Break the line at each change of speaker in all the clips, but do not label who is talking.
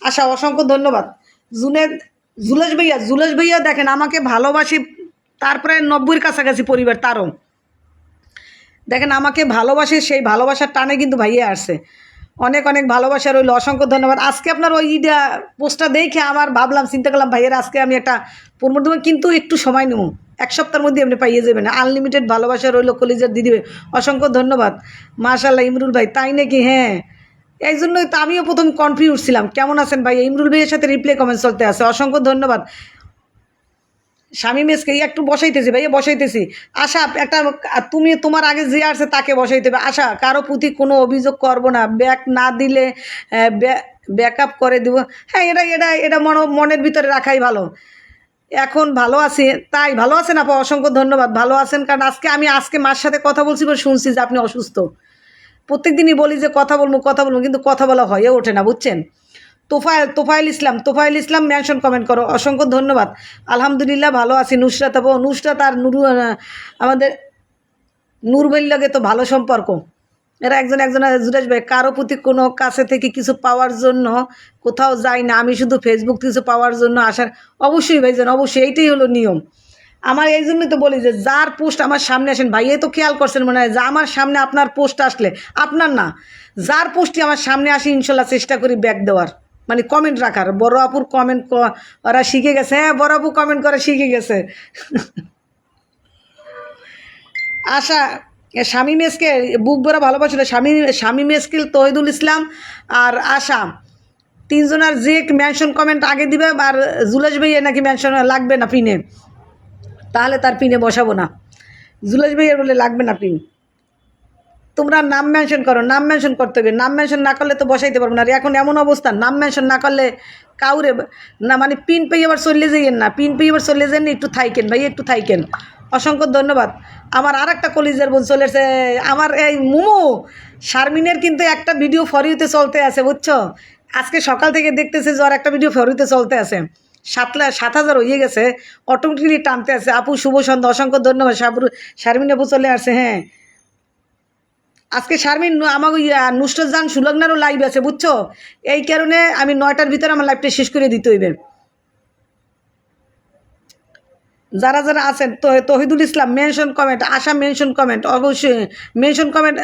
আশা অসংখ্য ধন্যবাদ। জুলেশ ভাইয়া দেখেন আমাকে ভালোবাসি, তারপরে 90-র কাছাকাছি পরিবার তারও দেখেন আমাকে ভালোবাসে, সেই ভালোবাসার টানে কিন্তু ভাইয়া আসছে। অনেক অনেক ভালোবাসা রইল, অসংখ্য ধন্যবাদ। আজকে আপনার ওই পোস্টটা দেখে আমার ভাবলাম, চিন্তা করলাম ভাইয়ের আজকে আমি একটা প্রমোট দেবো, কিন্তু একটু সময় নেব, 1 সপ্তাহের মধ্যে আপনি পাইয়ে যাবেন। আনলিমিটেড ভালোবাসা রইল কলিজার দিদি ভাই, অসংখ্য ধন্যবাদ। মাশাআল্লাহ ইমরুল ভাই, তাই নাকি? হ্যাঁ, এই জন্যই তো আমিও প্রথম কনফিউজ ছিলাম, কেমন আছেন ভাই? ইমরুল ভাইয়ের সাথে রিপ্লে কমেন্ট চলতে আছে, অসংখ্য ধন্যবাদ। স্বামী মেসকে একটু বসাইতেছি ভাইয়া, বসাইতেছি। আশা একটা, তুমি তোমার আগে যে আসছে তাকে বসাইতে হবে। আশা কারো প্রতি কোনো অভিযোগ করবো না, ব্যাক না দিলে ব্যাকআপ করে দিব। হ্যাঁ, এটা এটা এটা মনের ভিতরে রাখাই ভালো। এখন ভালো আছি, তাই ভালো আছেন আপা, অসংখ্য ধন্যবাদ। ভালো আছেন, কারণ আজকে মার সাথে কথা বলছি, শুনছি যে আপনি অসুস্থ। প্রত্যেক দিনই বলি যে কথা বলবো, কিন্তু কথা বলা হয়ে ওঠে না, বুঝছেন। তোফায়েল ইসলাম মেনশন কমেন্ট করো, অসংখ্য ধন্যবাদ। আলহামদুলিল্লাহ ভালো আছি। নুসরাত আর আমাদের নূরবেল লাগে তো ভালো সম্পর্ক, এরা একজন জুরেশ ভাই কারো প্রতি কোনো কাছে থেকে কিছু পাওয়ার জন্য কোথাও যাই না, আমি শুধু ফেসবুক কিছু পাওয়ার জন্য আসার। অবশ্যই ভাইজান, অবশ্যই এইটাই হলো নিয়ম আমার। এই জন্যই তো বলি যে যার পোস্ট আমার সামনে আসেন, ভাইয়াই তো খেয়াল করছেন মনে হয়, যে আমার সামনে আপনার পোস্ট আসলে, আপনার না, যার পোস্টই আমার সামনে আসি ইনশাল্লাহ চেষ্টা করি ব্যাক দেওয়ার, মানে কমেন্ট রাখার। বড় আপুর কমেন্ট ওরা শিখে গেছে। হ্যাঁ, বড় আপু কমেন্ট করা শিখে গেছে। আশা স্বামী মেসকে বুক ভরা ভালোবাসিল, স্বামী মেসকিল, তহিদুল ইসলাম আর আশা, তিনজনের যে মেনশন কমেন্ট আগে দিবে। আর জুলেশ ভাইয়া নাকি মেনশন লাগবে না পিনে, তাহলে তার পিনে বসাবো না। জুলেশ ভাইয়ের বলে লাগবে না পিন। তোমরা নাম মেনশন করো, নাম মেনশন করতে হবে, নাম মেনশন না করলে তো বসাইতে পারবো না। আর এখন এমন অবস্থা, নাম মেনশন না করলে কাউরে না, মানে পিন পেয়ে আবার চলে যাইয়েন না, পিন পেয়ে আবার চলে যান না, একটু থাইকেন ভাই, একটু থাইকেন। অসংখ্য ধন্যবাদ। আমার আর একটা কলিজের বোন চলেছে, আমার এই মুমু শারমিনের কিন্তু একটা ভিডিও ফরিতে চলতে আছে, বুঝছো। আজকে সকাল থেকে দেখতেছে যে আর একটা ভিডিও ফরিতে চলতে আছে, 7,000 হয়ে গেছে, অটোমেটিকলি টানতে আছে। আপু শুভ সন্ধ্যা, অসংখ্য ধন্যবাদ। শারমিন আপু চলে আসছে। হ্যাঁ, আজকে শারমিন আমাকে নুসরাত সুলগ্নারও লাইভ আছে, বুঝছো। এই কারণে আমি 9টার ভিতরে আমার লাইভটা শেষ করে দিতে হইবে। যারা যারা আছেন, তহিদুল ইসলাম মেনশন কমেন্ট, আশা মেনশন কমেন্ট, অবশ্যই মেনশন কমেন্ট।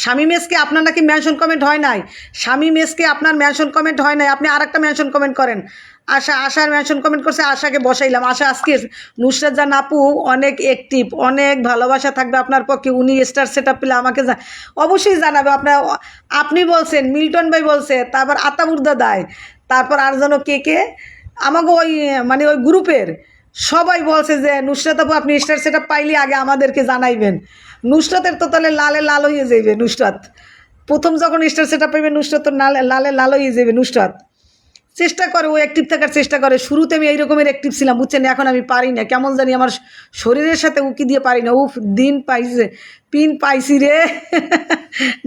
স্বামী মেসকে আপনার নাকি মেনশন কমেন্ট হয় নাই, স্বামী মেসকে আপনার মেনশন কমেন্ট হয় নাই, আপনি আর একটা মেনশন কমেন্ট করেন। আশার মেনশন কমেন্ট করছে, আশাকে বসাইলাম। আশা আজকে নুসরাত জান আপু অনেক অ্যাক্টিভ, অনেক ভালোবাসা থাকবে আপনার পক্ষে, উনি স্টার সেট আপ পেলে আমাকে অবশ্যই জানাবে। আপনি বলছেন, মিল্টন ভাই বলছে, তারপর আতাবুর্দা দায়, তারপর আর যেন কে আমাকে ওই মানে ওই গ্রুপের সবাই বলছে যে নুসরাত আপু আপনি স্টার সেট আপ পাইলে আগে আমাদেরকে জানাইবেন। নুসরাতের তো তাহলে লালে লাল হয়ে যাইবে। নুসরাত প্রথম যখন স্টার সেট আপ পাইবে, নুসরাত তো লালে লাল হয়ে যাবে। নুসরাত চেষ্টা করে, ও অ্যাক্টিভ থাকার চেষ্টা করে। শুরুতে আমি এই রকমের অ্যাক্টিভ ছিলাম, বুঝছেন, এখন আমি পারি না, কেমন জানি আমার শরীরের সাথে উকি দিয়ে পারি না। উফ, দিন পাইছে, পিন পাইছি রে।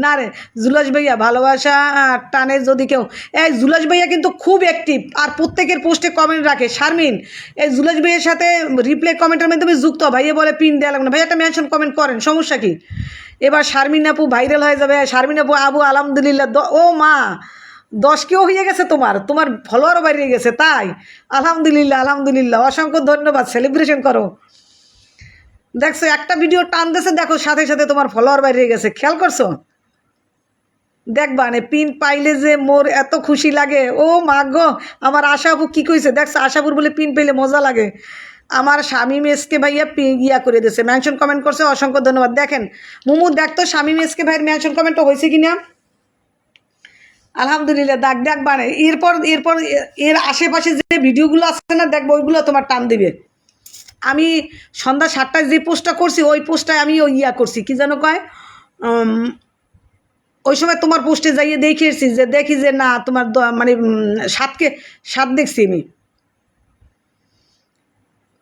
না রে জুলাস ভাইয়া, ভালোবাসা টানে যদি কেউ, এই জুলাস ভাইয়া কিন্তু খুব অ্যাক্টিভ, আর প্রত্যেকের পোস্টে কমেন্ট রাখে। শারমিন এই জুলাস ভাইয়ের সাথে রিপ্লাই কমেন্টের মাধ্যমে যুক্ত, ভাইয়া বলে পিন দেওয়া লাগবে না, ভাইয়া একটা মেনশন কমেন্ট করেন, সমস্যা কি? এবার শারমিন আপু ভাইরাল হয়ে যাবে। শারমিন আপু আবু আলহামদুলিল্লাহ, ও মা 10 কেও হয়ে গেছে, তোমার ফলোয়ারও বাড়িয়ে গেছে, তাই আলহামদুলিল্লাহ, অসংখ্য ধন্যবাদ। সেলিব্রেশন করো। দেখছো একটা ভিডিও টান দিয়েছে, দেখো সাথে সাথে তোমার ফলোয়ার বাড়িয়ে গেছে, খেয়াল করছো? দেখবা নে পিন পাইলে যে মোর এত খুশি লাগে। ও মা গো, আমার আশাপু কি কইছে দেখছো, আশাপুর বলে পিন পেলে মজা লাগে। আমার স্বামী মেসকে ভাইয়া ইয়া করে দিয়েছে, মেনশন কমেন্ট করছে, অসংখ্য ধন্যবাদ। দেখেন মুমু, দেখতো স্বামী মেসকে ভাইয়ের মেনশন কমেন্টটা হয়েছে কিনা। আলহামদুলিল্লাহ, দেখ বানে এরপর এর আশেপাশে যে ভিডিওগুলো আছে না, দেখবো ওইগুলো তোমার টান দিবে। আমি সন্ধ্যা 7টায় যে পোস্টটা করছি, ওই পোস্টটায় আমি ওই ইয়া করছি, কি যেন কয়, ওই সময় তোমার পোস্টে যাইয়ে দেখি যে না তোমার মানে 7 দেখছি আমি।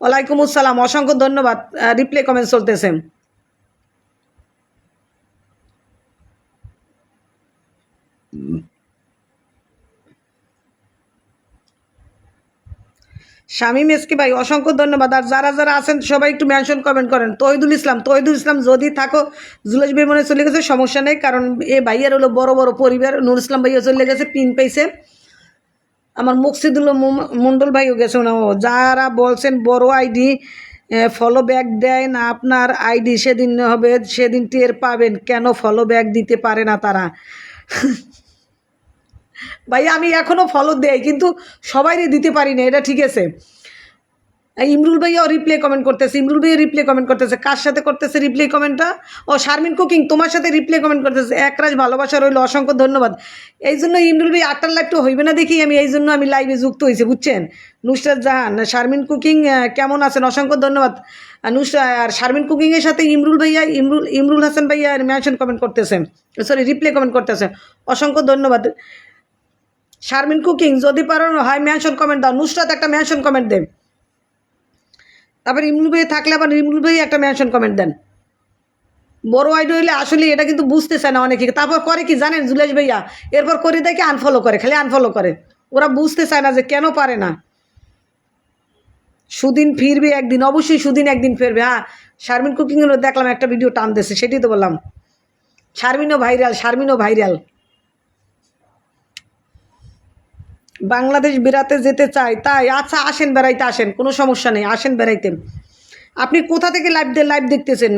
ওয়ালাইকুম আসসালাম, অসংখ্য ধন্যবাদ। রিপ্লে কমেন্ট চলতেছে। শামীম এসকে ভাই, অসংখ্য ধন্যবাদ। আর যারা যারা আছেন সবাই একটু মেনশন কমেন্ট করেন। তহিদুল ইসলাম যদি থাকো, জুলেশ ভাই মনে চলে গেছে, সমস্যা নেই, কারণ এ ভাইয়ার হলো বড় বড় পরিবার। নুর ইসলাম ভাইয়া চলে গেছে, পিন পাইছে। আমার মুকসিদুল্লাহ মণ্ডল ভাইও গেছে না। ও যারা বলছেন বড় আইডি ফলো ব্যাক দেয় না আপনার আইডি, সেদিন হবে, সেদিন টের পাবেন কেন ফলো ব্যাক দিতে পারে না তারা। ভাই আমি এখনও ফলো দেই, কিন্তু সবাইরই দিতে পারি না, এটা ঠিক আছে। ইমরুল ভাইয়াও রিপ্লে কমেন্ট করতেছে, ইমরুল ভাইয়া রিপ্লে কমেন্ট করতেছে। কার সাথে করতেছে রিপ্লে কমেন্টটা? ও শারমিন কুকিং তোমার সাথে রিপ্লে কমেন্ট করতেছে। একরাশ ভালোবাসা রইল, অসংখ্য ধন্যবাদ। এই জন্য ইমরুল ভাই 8টার লাইভটা হইবে না দেখি আমি এই জন্য আমি লাইভে যুক্ত হয়েছি, বুঝছেন। নুসরাত জাহান, শারমিন কুকিং কেমন আছেন? অসংখ্য ধন্যবাদ। আর শারমিন কুকিংয়ের সাথে ইমরুল ভাইয়া, ইমরুল হাসান ভাইয়া মেনশন কমেন্ট করতেছে, সরি রিপ্লে কমেন্ট করতেছে। অসংখ্য ধন্যবাদ। শারমিন কুকিং যদি পারো হয় মেনশন কমেন্ট দাও। নুসরাত একটা মেনশন কমেন্ট দেন। তারপর ইমরুল ভাই থাকলে আবার ইমরুল ভাই একটা মেনশন কমেন্ট দেন। বড় আইডি হইলে আসলে এটা কিন্তু বুঝতে চায় না অনেকে। তারপর করে কি জানেন জুলেশ ভাইয়া, এরপর করে দেখে আনফলো করে, খালি আনফলো করে। ওরা বুঝতে চায় না যে কেন পারে না। সুদিন ফিরবে একদিন, অবশ্যই সুদিন একদিন ফিরবে। হ্যাঁ, শারমিন কুকিংয়েরও দেখলাম একটা ভিডিও টানতেছে, সেটাই তো বললাম। শারমিনও ভাইরাল, শারমিনও ভাইরাল। বাংলাদেশ বেড়াতে যেতে চাই তাই? আচ্ছা আসেন, বেড়াইতে আসেন, কোনো সমস্যা নেই, আসেন বেড়াইতে। আপনি কোথা থেকে লাইভ দেখতেছেন?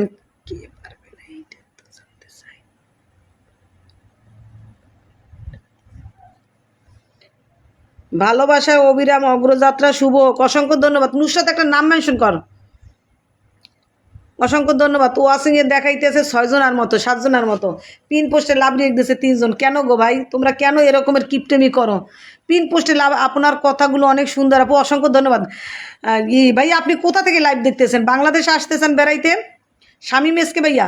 ভালোবাসা অবিরাম অগ্রযাত্রা শুভ হোক। অসংখ্য ধন্যবাদ। নুসরাত একটা নাম মেনশন কর। অসংখ্য ধন্যবাদ। ওয়াশিংয়ে দেখাইতেছে 6 জনের মতো, 7 জনের মতো। পিন পোস্টে লাভ রেখে দিয়েছে 3 জন। কেন গো ভাই, তোমরা কেন এরকমের কিপটেমি করো? পিন পোস্টে লাভ, আপনার কথাগুলো অনেক সুন্দর আপু, অসংখ্য ধন্যবাদ। ভাই আপনি কোথা থেকে লাইভ দেখতেছেন? বাংলাদেশে আসতেছেন বেড়াইতে? শামীম এসকে ভাইয়া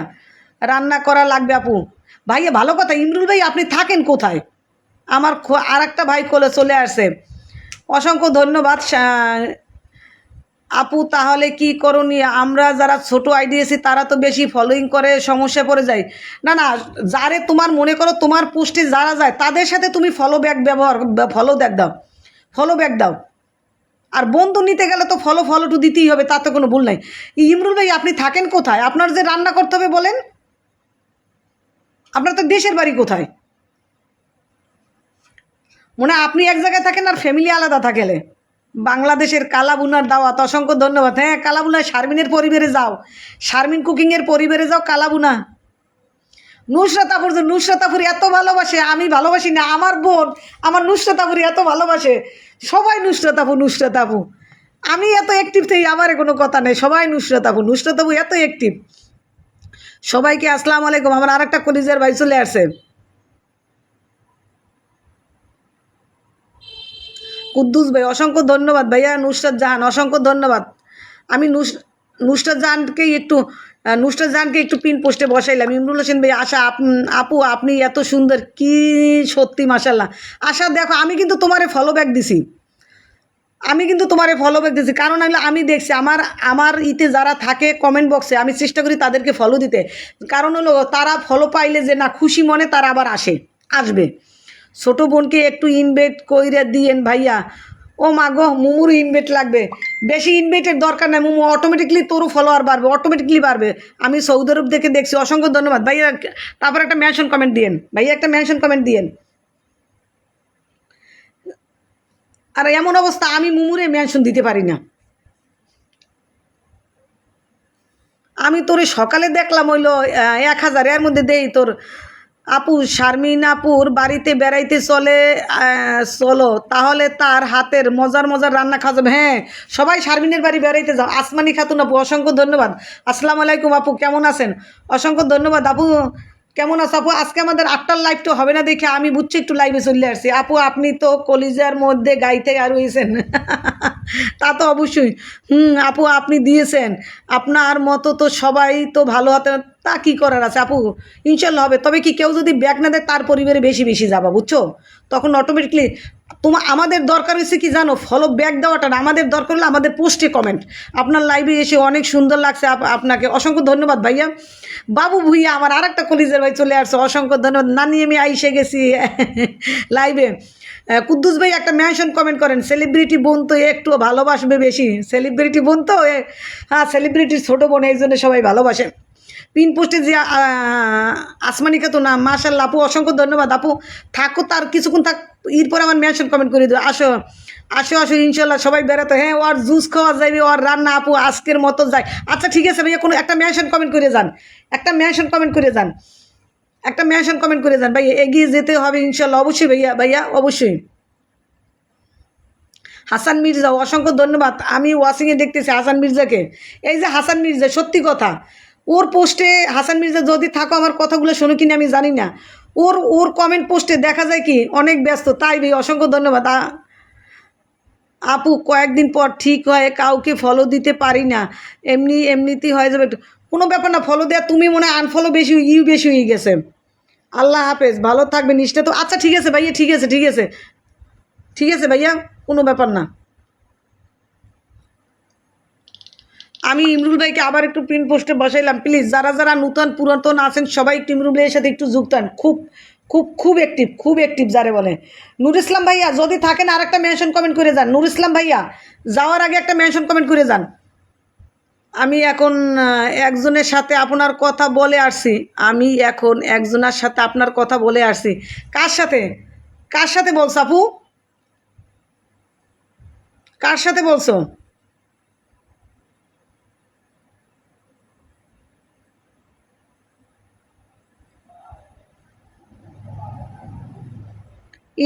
রান্না করা লাগবে আপু। ভাইয়া ভালো কথা। ইমরুল ভাই আপনি থাকেন কোথায়? আমার আর একটা ভাই কোলে চলে আসছে। অসংখ্য ধন্যবাদ আপু। তাহলে কি করণীয়? আমরা যারা ছোট আইডিয়াছি তারা তো বেশি ফলোইং করে, সমস্যা পড়ে যায়। না না, যারে তোমার মনে করো তোমার পোস্টে যারা যায় তাদের সাথে তুমি ফলো ব্যাক ফলো ব্যাক দাও। আর বন্ধু নিতে গেলে তো ফলো টু দিতেই হবে, তাতে কোনো ভুল নাই। ইমরুল ভাই আপনি থাকেন কোথায়? আপনার যে রান্না করতে হবে বলেন, আপনার তো দেশের বাড়ি কোথায়? মনে হয় আপনি এক জায়গায় থাকেন আর ফ্যামিলি আলাদা থাকেলে। বাংলাদেশের কালাবুনার দাওয়াত, অসংখ্য ধন্যবাদ। হ্যাঁ কালাবুনা, শারমিনের পরিবারে যাও, শারমিন কুকিংয়ের পরিবারে যাও কালাবুনা। নুসরাত আপুর এত ভালোবাসে, আমি ভালোবাসি না। আমার বোন আমার নুসরাত আপুর এত ভালোবাসে, সবাই নুসরাত আপু। আমি এত অ্যাক্টিভ থেকে আমার কোনো কথা নেই, সবাই নুসরাত আপু এত অ্যাক্টিভ। সবাইকে আসসালামু আলাইকুম। আমার আর একটা কলিজার ভাই চলে আসছে, কুদ্দুস ভাই, অসংখ্য ধন্যবাদ। ভাইয়া নুসরাত জাহান, অসংখ্য ধন্যবাদ। আমি নুসরাত জাহানকে একটু পিন পোস্টে বসাইলাম। ইমরুল হোসেন ভাই, আশা আপু আপনি এত সুন্দর, কি সত্যি মাশাল্লাহ। আশা দেখো আমি কিন্তু তোমারে ফলো ব্যাক দিছি, কারণ আমি দেখছি আমার ইতে যারা থাকে কমেন্ট বক্সে, আমি চেষ্টা করি তাদেরকে ফলো দিতে। কারণ হলো তারা ফলো পাইলে যে না খুশি মনে তারা আবার আসবে। ছোট বোনকে একটু ইনভাইট কইরে দিয়েন ভাইয়া। ও মা গো, মুমুর ইনভাইট লাগবে। বেশি ইনভাইটের দরকার নেই মুমু, অটোমেটিকলি তোরও ফলোয়ার বাড়বে, অটোমেটিকলি বাড়বে। আমি সৌদি আরব দেখে দেখছি। অসংখ্য ধন্যবাদ ভাইয়া। তারপর একটা মেনশন কমেন্ট দিয়েন ভাইয়া, একটা মেনশন কমেন্ট দিয়েন। আর এমন অবস্থা আমি মুমুরে মেনশন দিতে পারি না। আমি তোরে সকালে দেখলাম হইলো 1000, এর মধ্যে দেই তোর আপু শারমিন আপুর বাড়িতে বেড়াইতে চলো, তাহলে তার হাতের মজার রান্না খাওয়া যাবে। হ্যাঁ সবাই শারমিনের বাড়ি বেড়াইতে যাও। আসমানি খাতুন আপু, অসংখ্য ধন্যবাদ। আসসালামু আলাইকুম আপু, কেমন আছেন? অসংখ্য ধন্যবাদ আপু। কেমন আছো আপু? আজকে আমাদের 8টার লাইভ তো হবে না দেখে আমি বুঝছি একটু লাইভে চলে আসছি। আপু আপনি তো কলিজার মধ্যে গাইতে আর হয়েছেন। তা তো অবশ্যই। আপু আপনি দিয়েছেন, আপনার মতো তো সবাই তো ভালো হতে, তা কী করার আছে আপু, ইনশাল্লাহ হবে। তবে কি কেউ যদি ব্যাক না দেয় তার পরিবারে বেশি যাবা, বুঝছো? তখন অটোমেটিকলি আমাদের দরকার হয়েছে কি জানো, ফলো ব্যাক দেওয়াটা না, আমাদের দরকার হলো আমাদের পোস্টে কমেন্ট। আপনার লাইভে এসে অনেক সুন্দর লাগছে, আপনাকে অসংখ্য ধন্যবাদ ভাইয়া। বাবু ভুইয়া আমার আর একটা কলিজের ভাই চলে আসছে, অসংখ্য ধন্যবাদ। নানি আমি আইসে গেছি লাইভে। কুদ্দুস ভাই একটা মেনশন কমেন্ট করেন। সেলিব্রিটি বোন তো একটু ভালোবাসবে বেশি, সেলিব্রিটি বোন তো হ্যাঁ সেলিব্রিটির ছোটো বোন, এই জন্য সবাই ভালোবাসে। পিন পোস্টে যে আসমানিকা তো না, মাশাআল্লাহ আপু, অসংখ্য ধন্যবাদ আপু। থাকো, তার কিছুক্ষণ থাক, এরপর আমার মেনশন কমেন্ট করে দিও। আসো আসো আসো, ইনশাল্লাহ সবাই বেড়াতো। হ্যাঁ, ওর জুস খাওয়া যাবে, ওর রান্না আপু আজকের মতো যায়। আচ্ছা ঠিক আছে ভাইয়া, কোনো একটা মেনশন কমেন্ট করে যান, একটা মেনশন কমেন্ট করে যান, একটা মেনশন কমেন্ট করে যান ভাইয়া, এগিয়ে যেতে হবে ইনশাল্লাহ, অবশ্যই ভাইয়া, ভাইয়া অবশ্যই। হাসান মির্জা, অসংখ্য ধন্যবাদ। আমি ওয়াশিংয়ে দেখতেছি হাসান মির্জাকে। এই যে হাসান মির্জা, সত্যি কথা, ওর পোস্টে হাসান মির্জা যদি থাকো, আমার কথাগুলো শোনো কিনা আমি জানি না, ওর ওর কমেন্ট পোস্টে দেখা যায় কি অনেক ব্যস্ত। তাই ভাই অসংখ্য ধন্যবাদ। আপু কয়েকদিন পর ঠিক হয়, কাউকে ফলো দিতে পারি না, এমনিতেই হয়ে যাবে একটু। কোনো ব্যাপার না, ফলো দেওয়া, তুমি মনে হয় আনফলো বেশি, বেশি হয়ে গেছে। আল্লাহ হাফেজ, ভালো থাকবে নিষ্ঠা তো। আচ্ছা ঠিক আছে ভাইয়া, ঠিক আছে, ঠিক আছে, ঠিক আছে ভাইয়া, কোনো ব্যাপার না। আমি ইমরুল ভাইকে আবার একটু প্রিন্ট পোস্টে বসাইলাম। প্লিজ যারা যারা নূতন পুরাতন আছেন সবাই একটু ইমরুল ভাইয়ের সাথে একটু যুক্ত হন। খুব খুব খুব অ্যাক্টিভ, খুব অ্যাক্টিভ যারে বলে। নুর ইসলাম ভাইয়া যদি থাকেন আর একটা মেনশন কমেন্ট করে যান। নুর ইসলাম ভাইয়া যাওয়ার আগে একটা মেনশন কমেন্ট করে যান। আমি এখন একজনের সাথে আপনার কথা বলে আসছি, আমি এখন একজনের সাথে আপনার কথা বলে আসছি। কার সাথে, কার সাথে বলছো আপু, কার সাথে বলছো?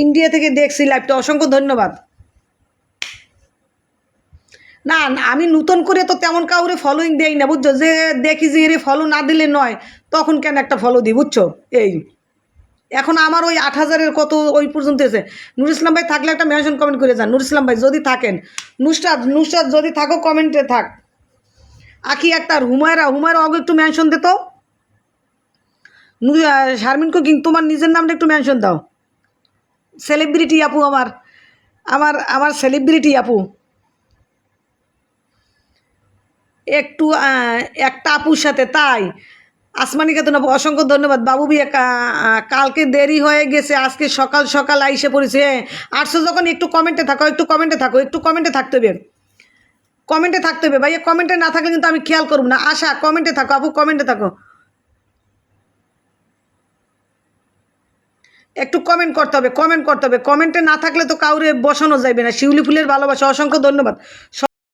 ইন্ডিয়া থেকে দেখছি লাইভটা, অসংখ্য ধন্যবাদ। না না, আমি নতুন করে তো তেমন কাউরে ফলোইং দেই না, বুঝছো, যে দেখি যে এরে ফলো না দিলে নয়, তখন কেন একটা ফলো দিই, বুঝছো। এই এখন আমার ওই 8,000-এর কত ওই পর্যন্ত এসে। নুর ইসলাম ভাই থাকলে একটা মেনশন কমেন্ট করে যান, নুর ইসলাম ভাই যদি থাকেন। নুসরাত, নুসরাত যদি থাকো কমেন্টে থাক। আখি আক্তার, হুমায়রা, হুমায়রা অগ একটু মেনশন দে তো। শারমিন কুকিং, তোমার নিজের নামটা একটু মেনশন দাও। সেলিব্রিটি আপু, আমার আমার আমার সেলিব্রিটি আপু। একটু একটা আপুর সাথে, তাই আসমানি খাতুন আপু, অসংখ্য ধন্যবাদ। বাবু বিয়ে কালকে দেরি হয়ে গেছে, আজকে সকাল সকাল আইসে পড়েছে। আসছো যখন একটু কমেন্টে থাকো, একটু কমেন্টে থাকো, একটু কমেন্টে থাকতে হবে, কমেন্টে থাকতে হবে ভাইয়া। কমেন্টে না থাকলে কিন্তু আমি খেয়াল করব না। আশা কমেন্টে থাকো আপু, কমেন্টে থাকো, একটু কমেন্ট করতে হবে, কমেন্ট করতে হবে। কমেন্টে না থাকলে তো কাউরে বসানো যাবে না। শিউলি ফুলের ভালোবাসা, অসংখ্য ধন্যবাদ।